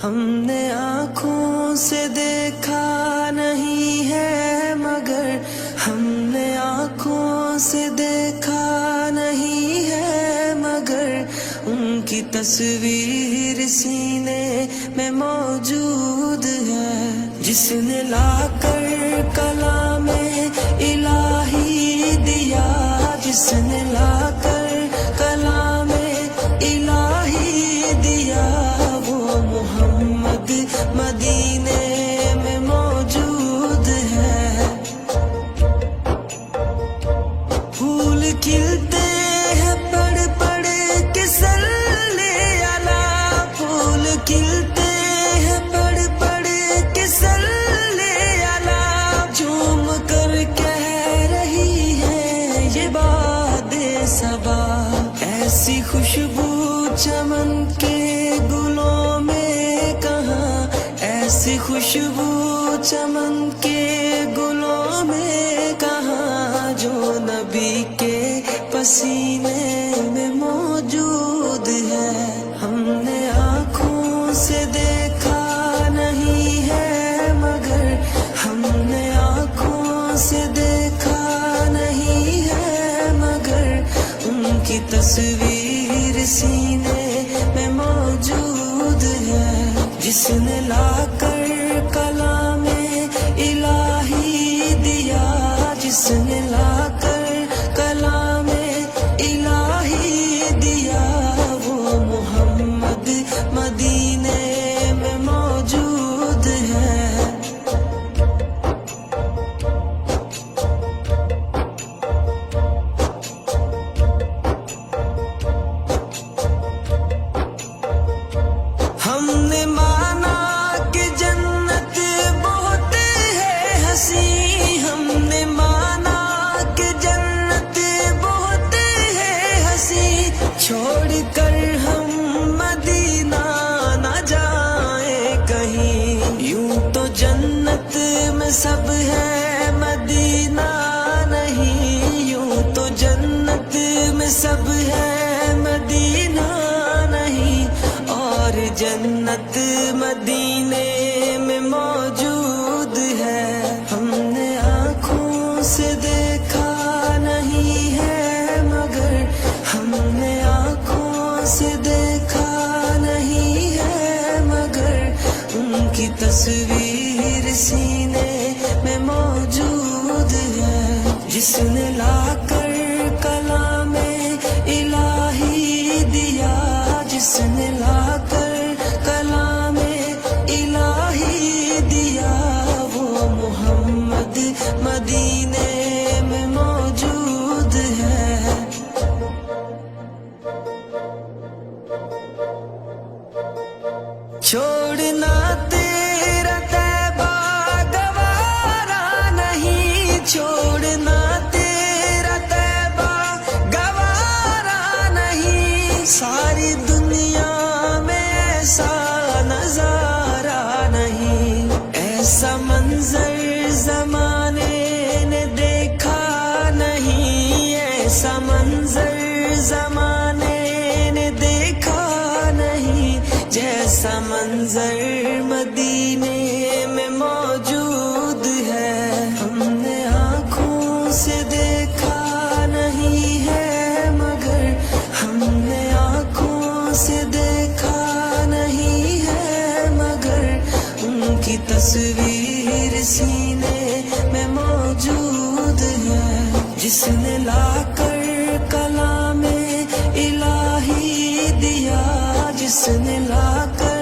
ہم نے آنکھوں سے دیکھا نہیں ہے مگر ہم نے آنکھوں سے دیکھا نہیں ہے مگر ان کی تصویر سینے میں موجود ہے، جس نے لا کر کلام الہی دیا، جس نے لا کر کلام الہی دیا، وہ محمد مدینے میں موجود ہے۔ پھول کھلتے ہیں پڑھ پڑھ کے صلی علی، پھول کھلتے ہیں پڑھ پڑھ کے صلی علی، جھوم کر کہہ رہی ہے یہ باد صبا، ایسی خوشبو چمن کے گلوں میں کہاں، ایسی خوشبو چمن کے گلوں میں کہاں، جو نبی کے پسینے میں موجود ہے۔ ہم نے آنکھوں سے دیکھا نہیں ہے مگر ہم نے آنکھوں سے دیکھا نہیں ہے مگر ان کی تصویر سینے میں موجود ہے، جس نے لا کر کلام الہی دیا، جس نے لا کر کلام الہی دیا، وہ محمد مدینے میں موجود ہے۔ ہم نے مانا کہ جنت بہت ہے حسین، ہم نے مانا کہ جنت بہت ہے حسین، چھوڑ کر ہم مدینہ نہ جائیں کہیں، یوں تو جنت میں سب ہے مدینہ نہیں، یوں تو جنت میں سب ہے مدینہ نہیں، اور جنت مدینے میں موجود ہے۔ ہم نے آنکھوں سے دیکھا نہیں ہے مگر ہم نے آنکھوں سے دیکھا نہیں ہے مگر ان کی تصویر سینے میں موجود ہے، جس نے لا کر کلام الہی دیا، جس نے لا کر کلام الہی دیا، وہ محمد مدینے میں موجود ہے۔ چھوڑنا تیرا طیبہ گوارا نہیں، چھوڑنا تیرا طیبہ گوارا نہیں، ساری دنیا میں ایسا نظارہ نہیں، ایسا منظر زمانے نے دیکھا نہیں، ایسا منظر زمانے نے دیکھا نہیں، جیسا منظر مدینے میں موجود ہے۔ ہم نے آنکھوں سے دیکھا نہیں ہے مگر ہم نے آنکھوں سے دیکھا نہیں ہے مگر ان کی تصویر سینے میں موجود ہے، جس نے لا کر کلام الہی دیا، جس نے لا کر